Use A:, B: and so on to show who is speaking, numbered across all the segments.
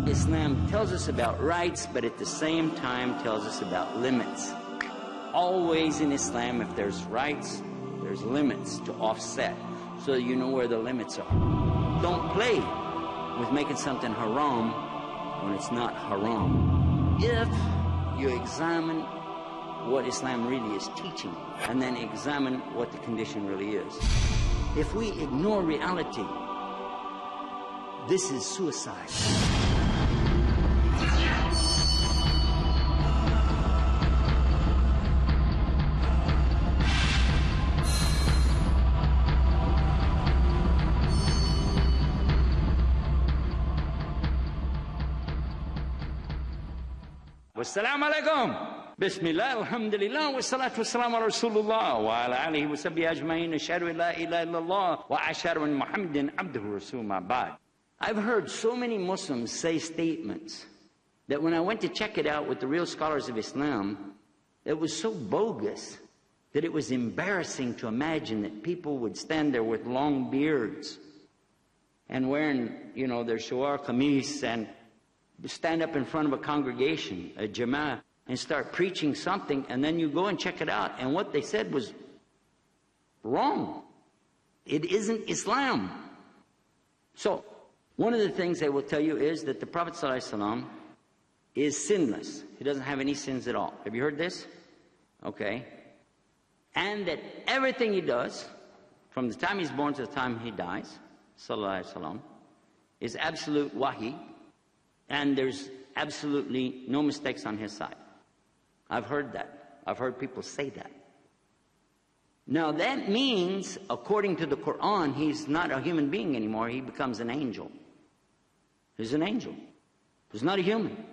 A: Islam tells us about rights, but at the same time tells us about limits. Always in Islam, if there's rights, there's limits to offset, so you know where the limits are. Don't play with making something haram when it's not haram. If you examine what Islam really is teaching, and then examine what the condition really is. If we ignore reality, this is suicide. Wassalamu alaikum. Bismillah, alhamdulillah, wa salatu wassalamu ala Rasulullah, wa ala alihi wa sahbihi ajma'in, ashhadu an la ilaha illallah, wa ashhadu an Muhammadan abduhu rasul ma ba'd. I've heard so many Muslims say statements that when I went to check it out with the real scholars of Islam, it was so bogus that it was embarrassing to imagine that people would stand there with long beards and wearing, you know, their shawar qamis and stand up in front of a congregation, a jama'ah, and start preaching something, and then you go and check it out, and what they said was wrong. It isn't Islam. So, one of the things they will tell you is that the Prophet ﷺ is sinless. He doesn't have any sins at all. Have you heard this? Okay. And that everything he does, from the time he's born to the time he dies, ﷺ, is absolute wahi, and there's absolutely no mistakes on his side. I've heard that. I've heard people say that. Now that means, according to the Quran, he's not a human being anymore. He becomes an angel. He's an angel. He's not a human.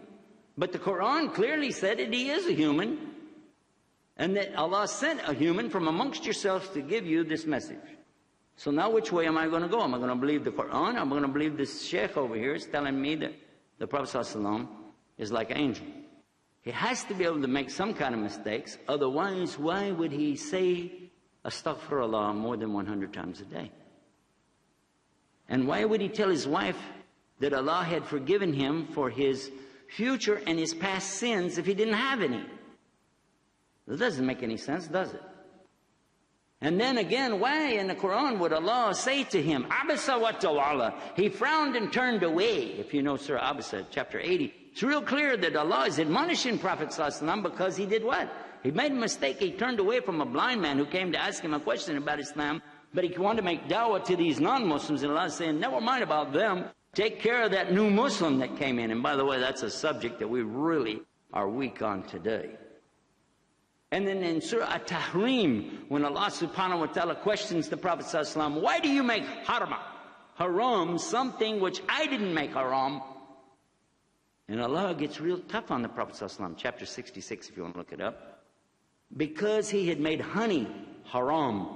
A: But the Quran clearly said that he is a human, and that Allah sent a human from amongst yourselves to give you this message. So now which way am I going to go? Am I going to believe the Quran? Am I going to believe this sheikh over here is telling me that the Prophet ﷺ is like an angel? He has to be able to make some kind of mistakes. Otherwise, why would he say astaghfirullah more than 100 times a day? And why would he tell his wife that Allah had forgiven him for his future and his past sins if he didn't have any? That doesn't make any sense, does it? And then again, why in the Quran would Allah say to him, Abasa wa tawala, he frowned and turned away? If you know Surah Abasa, chapter 80, it's real clear that Allah is admonishing Prophet ﷺ because he did what? He made a mistake. He turned away from a blind man who came to ask him a question about Islam, but he wanted to make da'wah to these non-Muslims, and Allah is saying, never mind about them. Take care of that new Muslim that came in. And by the way, that's a subject that we really are weak on today. And then in Surah At-Tahrim, when Allah subhanahu wa ta'ala questions the Prophet ﷺ, why do you make haram something which I didn't make haram? And Allah gets real tough on the Prophet ﷺ, chapter 66 if you want to look it up. Because he had made honey haram.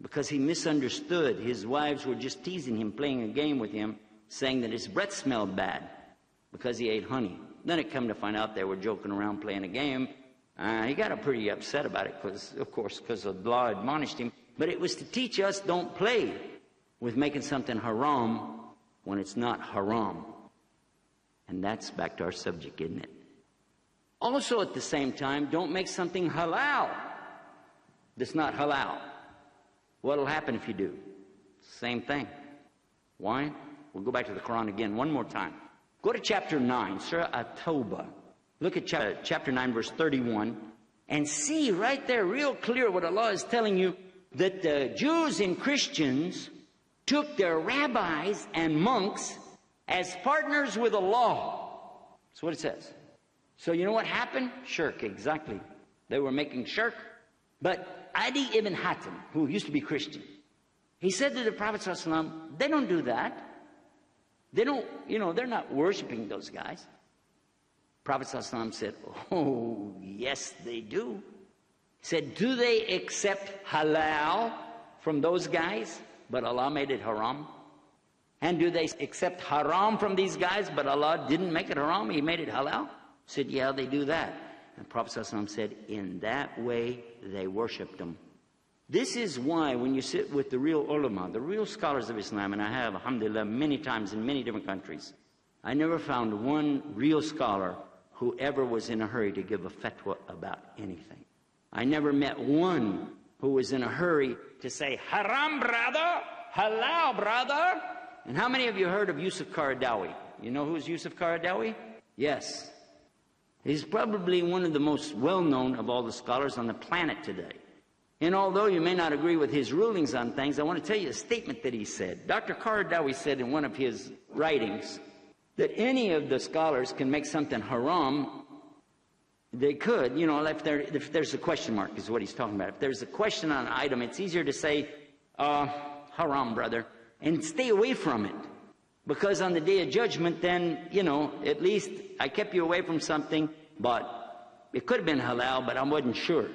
A: Because he misunderstood. His wives were just teasing him, playing a game with him, saying that his breath smelled bad because he ate honey. Then it come to find out they were joking around playing a game. He got pretty upset about it because, of course, because Allah admonished him. But it was to teach us, don't play with making something haram when it's not haram. And that's back to our subject, isn't it? Also at the same time, don't make something halal that's not halal. What'll happen if you do? Same thing. Why? We'll go back to the Quran again one more time. Go to chapter 9, Surah At-Tawbah. Look at chapter 9, verse 31, and see right there real clear what Allah is telling you, that the Jews and Christians took their rabbis and monks as partners with Allah. That's what it says. So you know what happened? Shirk, exactly. They were making shirk. But Adi ibn Hatim, who used to be Christian, he said to the Prophet ﷺ, they don't do that. They don't, they're not worshiping those guys. Prophet ﷺ said, oh, yes, they do. He said, do they accept halal from those guys, but Allah made it haram? And do they accept haram from these guys, but Allah didn't make it haram, He made it halal? He said, yeah, they do that. And Prophet ﷺ said, in that way, they worshiped them. This is why when you sit with the real ulama, the real scholars of Islam, and I have, alhamdulillah, many times in many different countries, I never found one real scholar who ever was in a hurry to give a fatwa about anything. I never met one who was in a hurry to say, haram, brother, halal, brother. And how many of you heard of Yusuf Qaradawi? You know who's Yusuf Qaradawi? Yes. He's probably one of the most well-known of all the scholars on the planet today. And although you may not agree with his rulings on things, I want to tell you a statement that he said. Dr. Qaradawi said in one of his writings that any of the scholars can make something haram. They could, you know, if there's a question mark is what he's talking about. If there's a question on an item, it's easier to say, haram, brother, and stay away from it. Because on the day of judgment, then, you know, at least I kept you away from something, but it could have been halal, but I wasn't sure.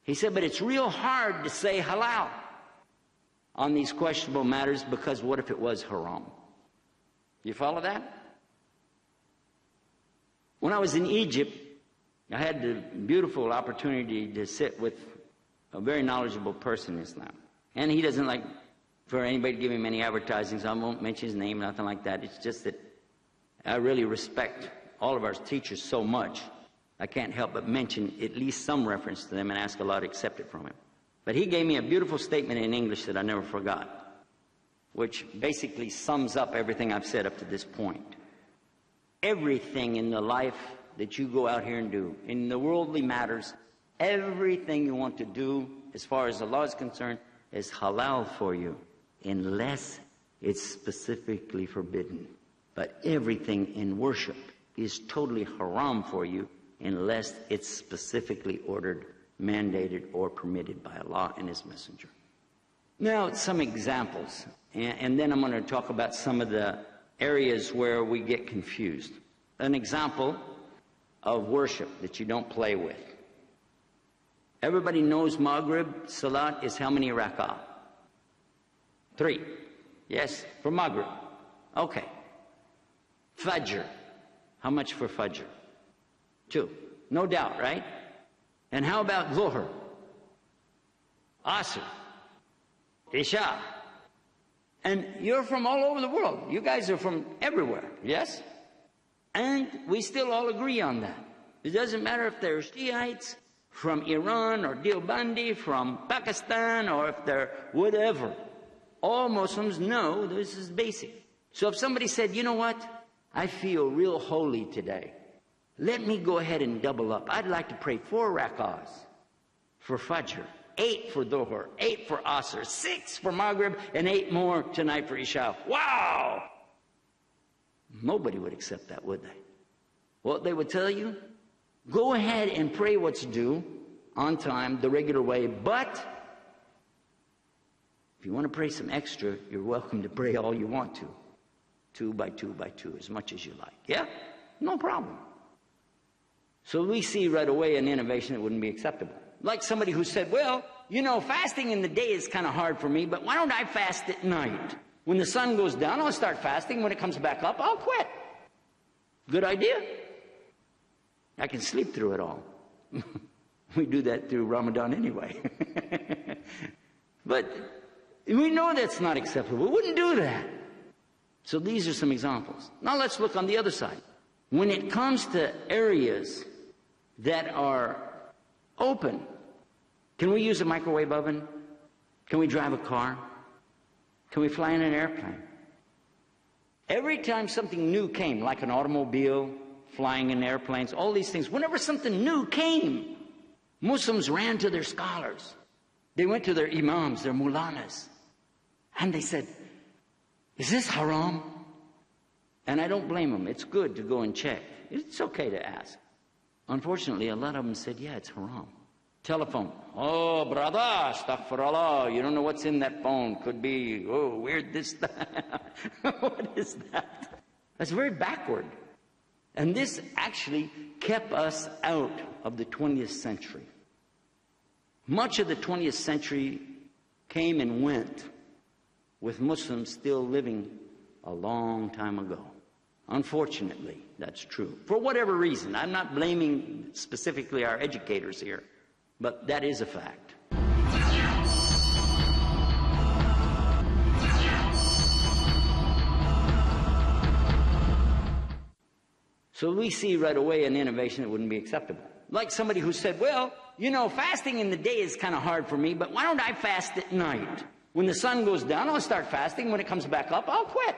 A: He said, but it's real hard to say halal on these questionable matters, because what if it was haram? You follow that? When I was in Egypt, I had the beautiful opportunity to sit with a very knowledgeable person in Islam. And he doesn't like for anybody to give him any advertising, so I won't mention his name, nothing like that. It's just that I really respect all of our teachers so much, I can't help but mention at least some reference to them and ask Allah to accept it from him. But he gave me a beautiful statement in English that I never forgot, which basically sums up everything I've said up to this point. Everything in the life that you go out here and do, in the worldly matters, everything you want to do, as far as Allah is concerned, is halal for you, unless it's specifically forbidden. But everything in worship is totally haram for you, unless it's specifically ordered, mandated, or permitted by Allah and His Messenger. Now, some examples, and then I'm going to talk about some of the areas where we get confused. An example of worship that you don't play with. Everybody knows Maghrib Salat is how many rak'ah? 3. Yes, for Maghrib. Okay. Fajr. How much for Fajr? 2. No doubt, right? And how about Dhuhr? Asr? Isha? And you're from all over the world. You guys are from everywhere, yes? And we still all agree on that. It doesn't matter if they're Shiites from Iran or Deobandi from Pakistan, or if they're whatever. All Muslims know this is basic. So if somebody said, you know what, I feel real holy today, let me go ahead and double up. I'd like to pray 4 rak'ahs for Fajr, 8 for Dhuhr, 8 for Asr, 6 for Maghrib, and 8 more tonight for Isha. Wow! Nobody would accept that, would they? What they would tell you? Go ahead and pray what's due, on time, the regular way, but if you want to pray some extra, you're welcome to pray all you want to. 2 by 2 by 2, as much as you like. Yeah? No problem. So we see right away an innovation that wouldn't be acceptable. Like somebody who said, well, you know, fasting in the day is kind of hard for me, but why don't I fast at night? When the sun goes down, I'll start fasting. When it comes back up, I'll quit. Good idea. I can sleep through it all. We do that through Ramadan anyway. But we know that's not acceptable. We wouldn't do that. So these are some examples. Now let's look on the other side. When it comes to areas that are open, can we use a microwave oven? Can we drive a car? Can we fly in an airplane? Every time something new came, like an automobile, flying in airplanes, all these things, whenever something new came, Muslims ran to their scholars. They went to their imams, their mulanas, and they said, is this haram? And I don't blame them. It's good to go and check. It's okay to ask. Unfortunately, a lot of them said, yeah, it's haram. Telephone. Oh, brother, astaghfirullah. You don't know what's in that phone. Could be, oh, weird this, that. What is that? That's very backward. And this actually kept us out of the 20th century. Much of the 20th century came and went with Muslims still living a long time ago. Unfortunately, that's true. For whatever reason, I'm not blaming specifically our educators here, but that is a fact. So we see right away an innovation that wouldn't be acceptable. Like somebody who said, well, you know, fasting in the day is kind of hard for me, but why don't I fast at night? When the sun goes down, I'll start fasting. When it comes back up, I'll quit.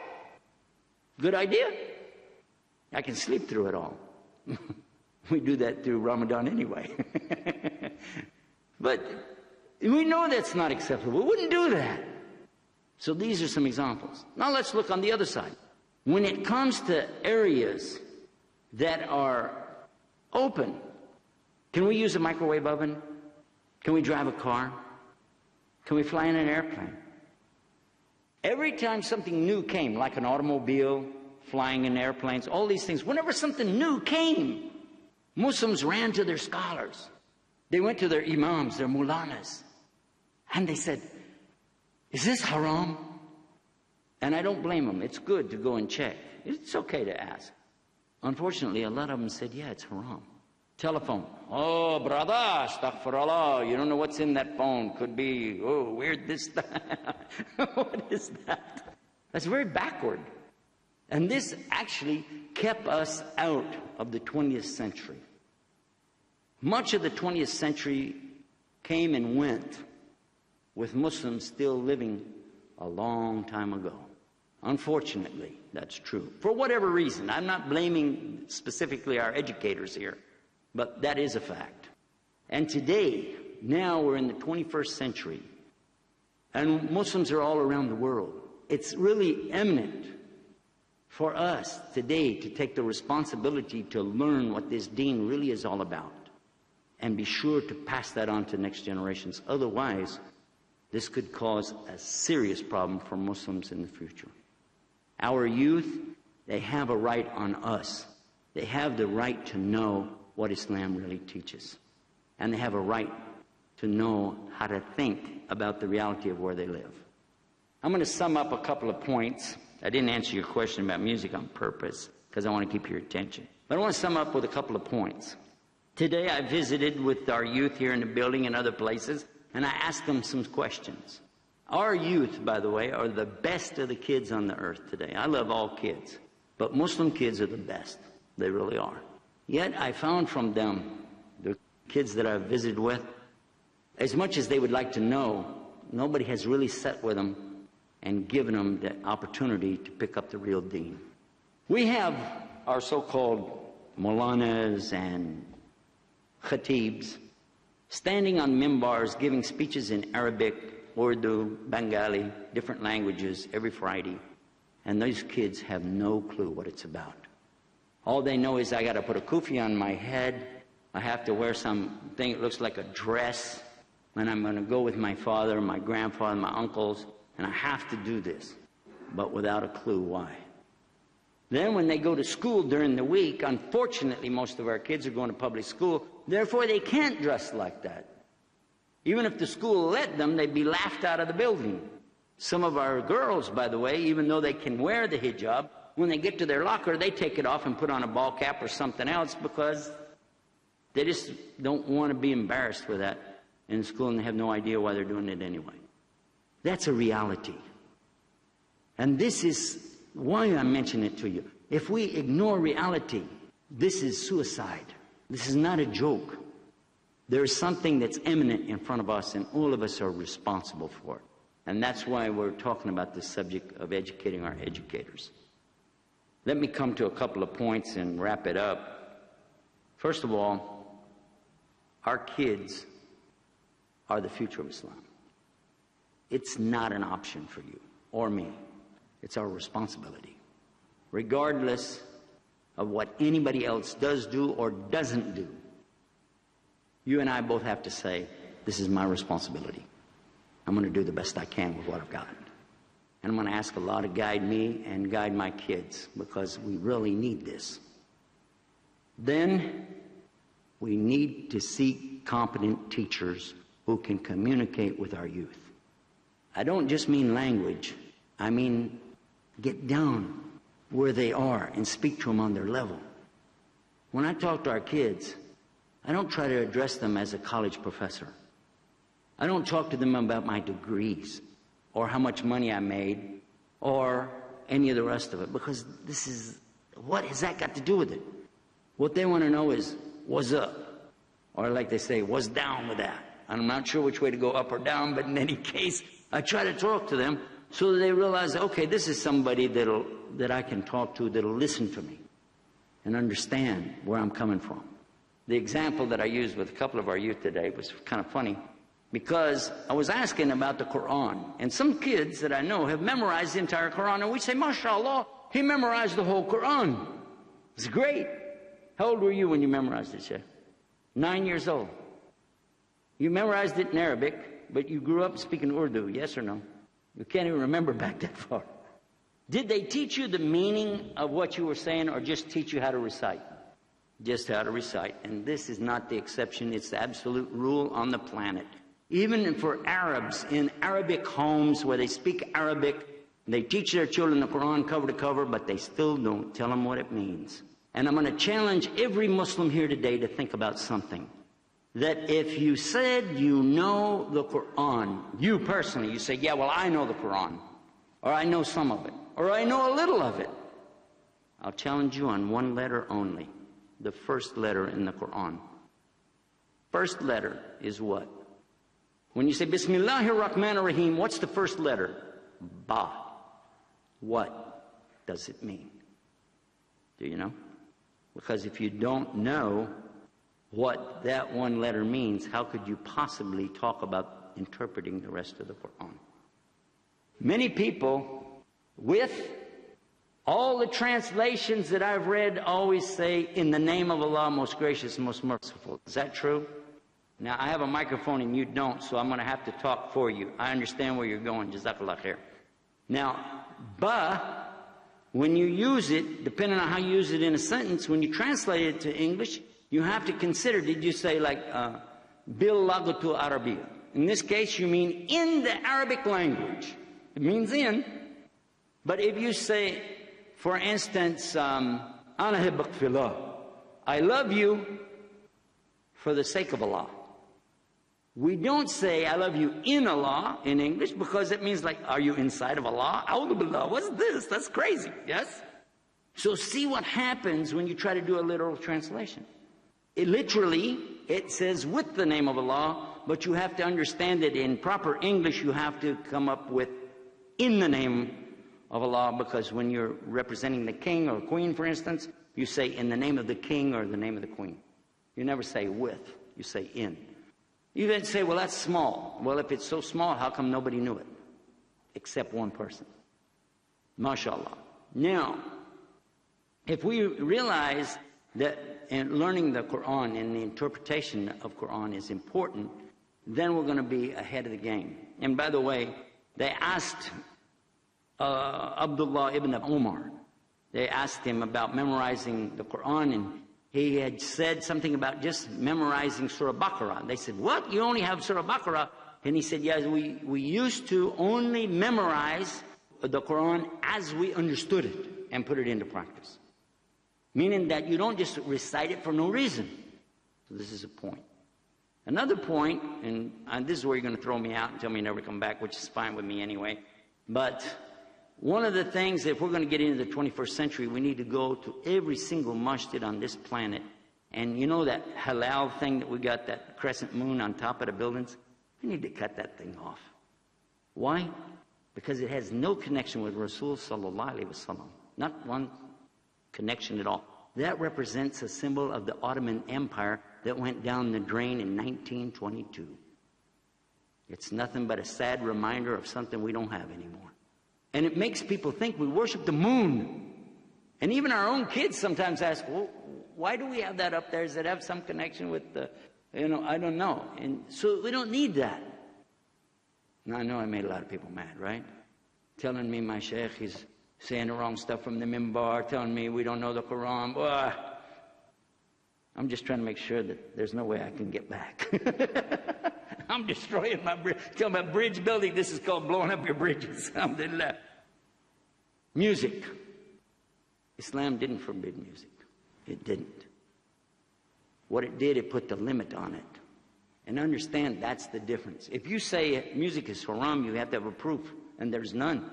A: Good idea. I can sleep through it all. We do that through Ramadan anyway. But we know that's not acceptable. We wouldn't do that. So these are some examples. Now let's look on the other side. When it comes to areas that are open, can we use a microwave oven? Can we drive a car? Can we fly in an airplane? Every time something new came, like an automobile, flying in airplanes, all these things, whenever something new came, Muslims ran to their scholars. They went to their imams, their mulanas, and they said, is this haram? And I don't blame them. It's good to go and check. It's okay to ask. Unfortunately, a lot of them said, yeah, it's haram. Telephone. Oh, brother, astaghfirullah. You don't know what's in that phone. Could be, oh, weird this, that. What is that? That's very backward. And this actually kept us out of the 20th century. Much of the 20th century came and went with Muslims still living a long time ago. Unfortunately, that's true. For whatever reason, I'm not blaming specifically our educators here, but that is a fact. And today, now we're in the 21st century, and Muslims are all around the world. It's really eminent for us today to take the responsibility to learn what this deen really is all about and be sure to pass that on to next generations. Otherwise, this could cause a serious problem for Muslims in the future. Our youth, they have a right on us. They have the right to know what Islam really teaches. And they have a right to know how to think about the reality of where they live. I'm going to sum up a couple of points. I didn't answer your question about music on purpose because I want to keep your attention. But I want to sum up with a couple of points. Today I visited with our youth here in the building and other places, and I asked them some questions. Our youth, by the way, are the best of the kids on the earth today. I love all kids, but Muslim kids are the best. They really are. Yet I found from them, the kids that I've visited with, as much as they would like to know, nobody has really sat with them and given them the opportunity to pick up the real deen. We have our so-called Maulanas and Khatibs standing on mimbars giving speeches in Arabic, Urdu, Bengali, different languages every Friday. And those kids have no clue what it's about. All they know is I got to put a kufi on my head. I have to wear something that looks like a dress. And I'm going to go with my father, my grandfather, my uncles. And I have to do this, but without a clue why. Then when they go to school during the week, unfortunately most of our kids are going to public school, therefore they can't dress like that. Even if the school let them, they'd be laughed out of the building. Some of our girls, by the way, even though they can wear the hijab, when they get to their locker, they take it off and put on a ball cap or something else because they just don't want to be embarrassed with that in school, and they have no idea why they're doing it anyway. That's a reality. And this is why I mention it to you. If we ignore reality, this is suicide. This is not a joke. There is something that's imminent in front of us, and all of us are responsible for it. And that's why we're talking about this subject of educating our educators. Let me come to a couple of points and wrap it up. First of all, our kids are the future of Islam. It's not an option for you or me. It's our responsibility. Regardless of what anybody else does do or doesn't do, you and I both have to say, this is my responsibility. I'm going to do the best I can with what I've got. And I'm going to ask Allah to guide me and guide my kids, because we really need this. Then we need to seek competent teachers who can communicate with our youth. I don't just mean language. I mean get down where they are and speak to them on their level. When I talk to our kids, I don't try to address them as a college professor. I don't talk to them about my degrees or how much money I made or any of the rest of it, because this is, what has that got to do with it? What they want to know is, what's up? Or like they say, what's down with that? I'm not sure which way to go, up or down, but in any case, I try to talk to them so that they realize, okay, this is somebody that I can talk to, that'll listen to me and understand where I'm coming from. The example that I used with a couple of our youth today was kind of funny, because I was asking about the Quran, and some kids that I know have memorized the entire Quran, and we say, mashallah, he memorized the whole Quran. It's great. How old were you when you memorized it, Sheikh? 9 years old. You memorized it in Arabic, but you grew up speaking Urdu, yes or no? You can't even remember back that far. Did they teach you the meaning of what you were saying, or just teach you how to recite? Just how to recite. And this is not the exception, it's the absolute rule on the planet. Even for Arabs in Arabic homes where they speak Arabic, they teach their children the Quran cover to cover, but they still don't tell them what it means. And I'm going to challenge every Muslim here today to think about something. That if you said you know the Quran, you personally, you say, yeah, well, I know the Quran, or I know some of it, or I know a little of it. I'll challenge you on one letter only, the first letter in the Quran. First letter is what? When you say, Bismillahir Rahmanir Rahim, what's the first letter? Ba. What does it mean? Do you know? Because if you don't know what that one letter means, how could you possibly talk about interpreting the rest of the Quran? Many people, with all the translations that I've read, always say, in the name of Allah, most gracious, most merciful. Is that true? Now, I have a microphone and you don't, so I'm going to have to talk for you. I understand where you're going. Jazakallah khair. Now, ba, when you use it, depending on how you use it in a sentence, when you translate it to English, you have to consider, did you say like, bil lagatu Arabiya? In this case, you mean in the Arabic language. It means in. But if you say, for instance, ana hibbak fillah, I love you for the sake of Allah. We don't say, I love you in Allah in English, because it means like, are you inside of Allah? A'udhu billah, what's this? That's crazy, yes? So see what happens when you try to do a literal translation. It says with the name of Allah, but you have to understand that in proper English, you have to come up with in the name of Allah, because when you're representing the king or queen, for instance, you say in the name of the king or the name of the queen. You never say with, you say in. You then say, well, that's small. Well, if it's so small, how come nobody knew it? Except one person. MashaAllah. Now, if we realize that learning the Quran and the interpretation of Quran is important, then we're going to be ahead of the game. And by the way, they asked Abdullah ibn Umar, they asked him about memorizing the Quran, and he had said something about just memorizing Surah Baqarah. They said, what? You only have Surah Baqarah? And he said, yes, we used to only memorize the Quran as we understood it and put it into practice. Meaning that you don't just recite it for no reason. So this is a point. Another point, and this is where you're going to throw me out and tell me never come back, which is fine with me anyway. But one of the things, if we're going to get into the 21st century, we need to go to every single masjid on this planet. And you know that halal thing that we got, that crescent moon on top of the buildings? We need to cut that thing off. Why? Because it has no connection with Rasul sallallahu alaihi wasallam. Not one connection at all. That represents a symbol of the Ottoman Empire that went down the drain in 1922. It's nothing but a sad reminder of something we don't have anymore. And it makes people think we worship the moon. And even our own kids sometimes ask, well, why do we have that up there? Does it have some connection with the, I don't know. And so we don't need that. Now, I know I made a lot of people mad, right? Telling me my sheikh is saying the wrong stuff from the minbar, telling me we don't know the Quran. Boy, I'm just trying to make sure that there's no way I can get back. I'm destroying my bridge. Tell my bridge building, this is called blowing up your bridges. Alhamdulillah. Music. Islam didn't forbid music. It didn't. What it did, it put the limit on it. And understand that's the difference. If you say music is haram, you have to have a proof, and there's none.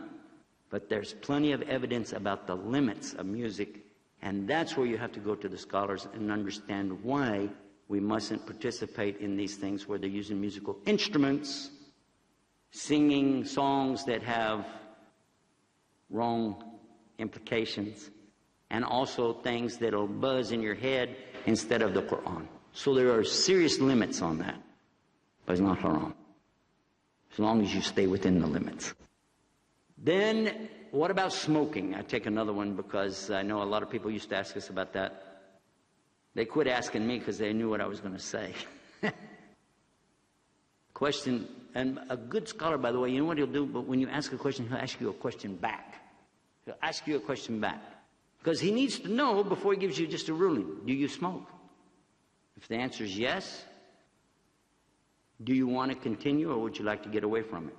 A: But there's plenty of evidence about the limits of music And that's where you have to go to the scholars and understand why we mustn't participate in these things where they're using musical instruments, singing songs that have wrong implications, and also things that'll buzz in your head instead of the Quran. So there are serious limits on that. But it's not haram, as long as you stay within the limits. Then, what about smoking? I take another one because I know a lot of people used to ask us about that. They quit asking me because they knew what I was going to say. Question, and a good scholar, by the way, you know what he'll do? But when you ask a question, he'll ask you a question back. He'll ask you a question back. Because he needs to know before he gives you just a ruling. Do you smoke? If the answer is yes, do you want to continue or would you like to get away from it?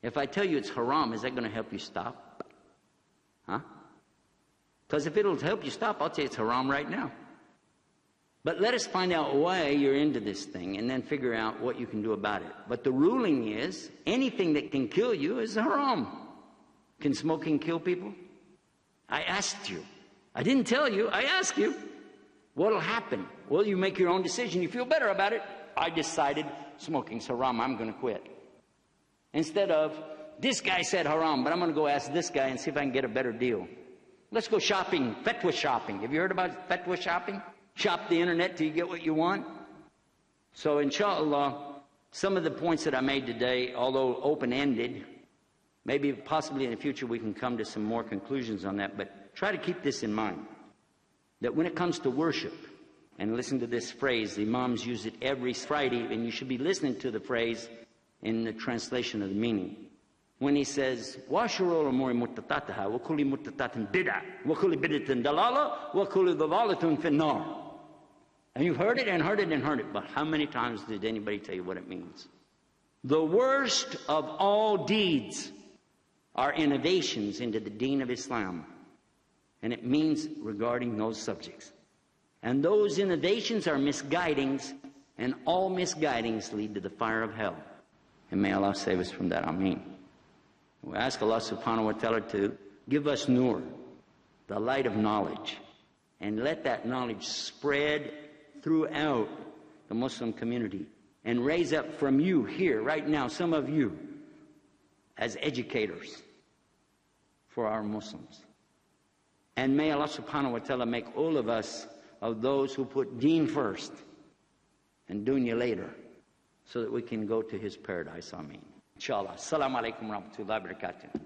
A: If I tell you it's haram, is that going to help you stop? Huh? Because if it'll help you stop, I'll tell you it's haram right now. But let us find out why you're into this thing and then figure out what you can do about it. But the ruling is, anything that can kill you is haram. Can smoking kill people? I asked you. I didn't tell you, I asked you. What'll happen? Well, you make your own decision. You feel better about it. I decided smoking's haram, I'm going to quit. Instead of, this guy said haram, but I'm going to go ask this guy and see if I can get a better deal. Let's go shopping, fatwa shopping. Have you heard about fatwa shopping? Shop the internet till you get what you want. So inshallah, some of the points that I made today, although open-ended, maybe possibly in the future we can come to some more conclusions on that, but try to keep this in mind. That when it comes to worship, and listen to this phrase, the Imams use it every Friday, and you should be listening to the phrase in the translation of the meaning. When he says, وَاشُرُوا الْأُمُورِ مُتَّتَاتَهَا وَكُلِّ مُتَّتَاتٍ بِدْعَةٍ وَكُلِّ بِدْعَةٍ ضَلَالَةٍ وَكُلِّ ضَلَالَةٍ فِي النَّارِ. And you've heard it and heard it and heard it, but how many times did anybody tell you what it means? The worst of all deeds are innovations into the deen of Islam. And it means regarding those subjects. And those innovations are misguidings, and all misguidings lead to the fire of hell. And may Allah save us from that. Ameen. We ask Allah subhanahu wa ta'ala to give us nur, the light of knowledge, and let that knowledge spread throughout the Muslim community, and raise up from you here, right now, some of you, as educators for our Muslims. And may Allah subhanahu wa ta'ala make all of us of those who put deen first and dunya later, so that we can go to his paradise. Ameen. Inshallah. Assalamu alaikum wa rahmatullahi wa barakatuh.